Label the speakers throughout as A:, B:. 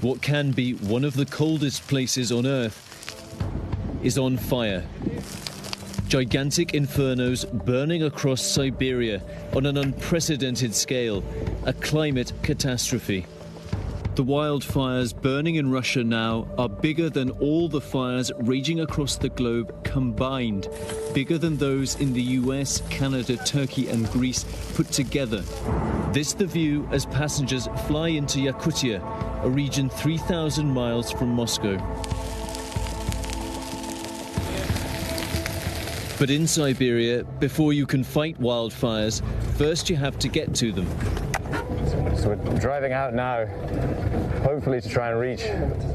A: What can be one of the coldest places on Earth is on fire. Gigantic infernos burning across Siberia on an unprecedented scale, a climate catastrophe. The wildfires burning in Russia now are bigger than all the fires raging across the globe combined, bigger than those in the US, Canada, Turkey and Greece put together. This the view as passengers fly into Yakutia, a region 3,000 miles from Moscow. But in Siberia, before you can fight wildfires, first you have to get to them.
B: So we're driving out now, hopefully to try and reach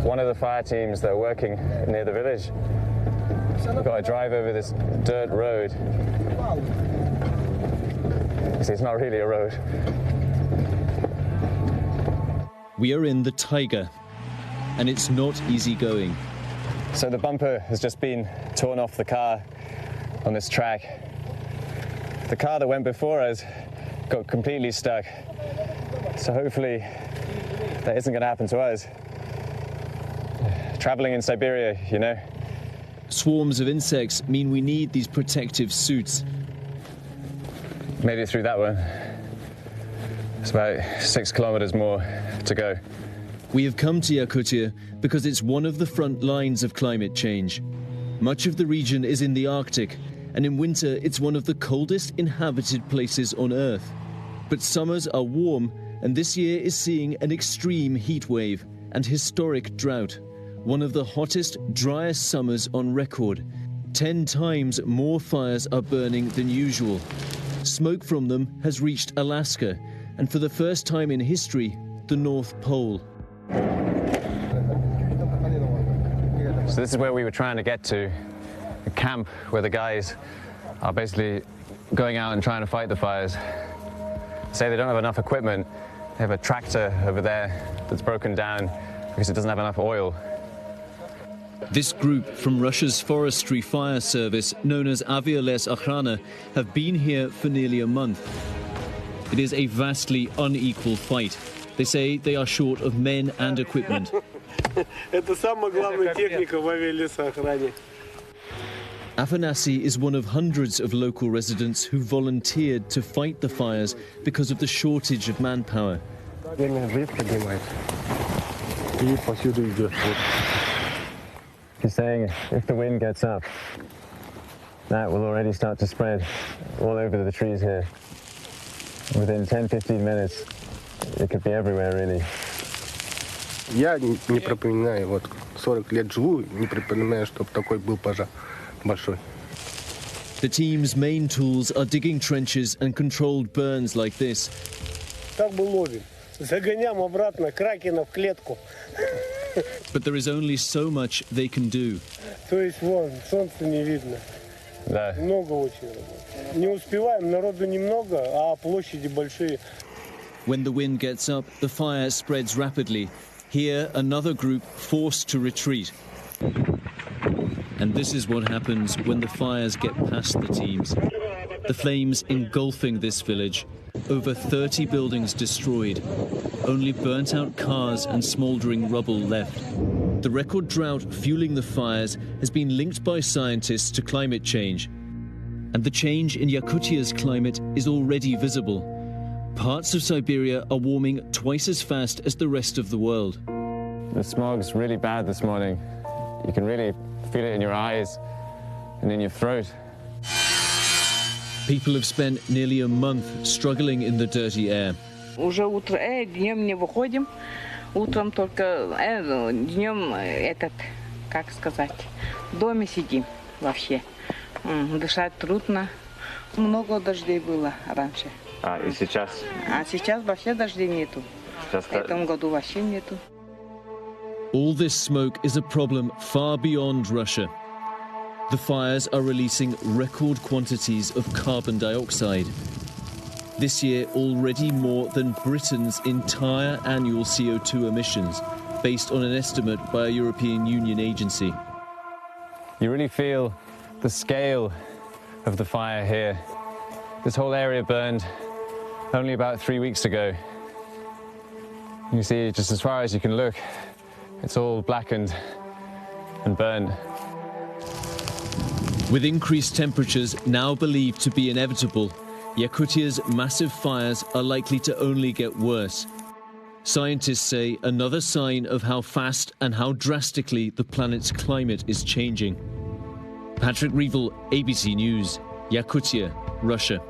B: one of the fire teams that are working near the village. We've got to drive over this dirt road. See, it's not really a road.
A: We are in the taiga, and it's not easy going.
B: So the bumper has just been torn off the car on this track. The car that went before us got completely stuck. So hopefully that isn't going to happen to us. Traveling in Siberia, you know.
A: Swarms of insects mean we need these protective suits.
B: Made it through that one. It's about 6 kilometers more to go.
A: We have come to Yakutia because it's one of the front lines of climate change. Much of the region is in the Arctic, and in winter it's one of the coldest inhabited places on Earth. But summers are warm, and this year is seeing an extreme heat wave and historic drought. One of the hottest, driest summers on record. 10 times more fires are burning than usual. Smoke from them has reached Alaska, and for the first time in history, the North Pole.
B: So this is where we were trying to get to, a camp where the guys are basically going out and trying to fight the fires. Say they don't have enough equipment, they have a tractor over there that's broken down because it doesn't have enough oil.
A: This group from Russia's forestry fire service, known as Aviales Akhrana, have been here for nearly a month. It is a vastly unequal fight. They say they are short of men and equipment. Afanasi is one of hundreds of local residents who volunteered to fight the fires because of the shortage of manpower.
B: He's saying if the wind gets up, that will already start to spread all over the trees here. Within 10-15 minutes, it could be everywhere, really.
C: Я не припоминаю, вот 40 лет живу, не припоминаю, чтобы такой был пожар большой.
A: The team's main tools are digging trenches and controlled burns like this.
D: Так бы ловим. Загоняем обратно кракена в клетку.
A: But there is only so much they can do.
D: То есть вон, солнца не видно.
B: Да.
D: Много очень работы. Не успеваем, народу немного, а площади большие.
A: When the wind gets up, the fire spreads rapidly. Here, another group forced to retreat. And this is what happens when the fires get past the teams. The flames engulfing this village. Over 30 buildings destroyed. Only burnt-out cars and smouldering rubble left. The record drought fueling the fires has been linked by scientists to climate change. And the change in Yakutia's climate is already visible. Parts of Siberia are warming twice as fast as the rest of the world.
B: The smog's really bad this morning. You can really feel it in your eyes and in your throat.
A: People have spent nearly a month struggling in the dirty air.
E: Уже утро, днем не выходим, утром только, днем как сказать, в доме сидим вообще. Дышать трудно, много дождей было раньше.
B: И сейчас?
E: А сейчас вообще дождей нету. В этом году вообще нету.
A: All this smoke is a problem far beyond Russia. The fires are releasing record quantities of carbon dioxide. This year, already more than Britain's entire annual CO2 emissions, based on an estimate by a European Union agency.
B: You really feel the scale of the fire here. This whole area burned only about 3 weeks ago. You see, just as far as you can look, it's all blackened and burned.
A: With increased temperatures now believed to be inevitable, Yakutia's massive fires are likely to only get worse. Scientists say another sign of how fast and how drastically the planet's climate is changing. Patrick Reevell, ABC News, Yakutia, Russia.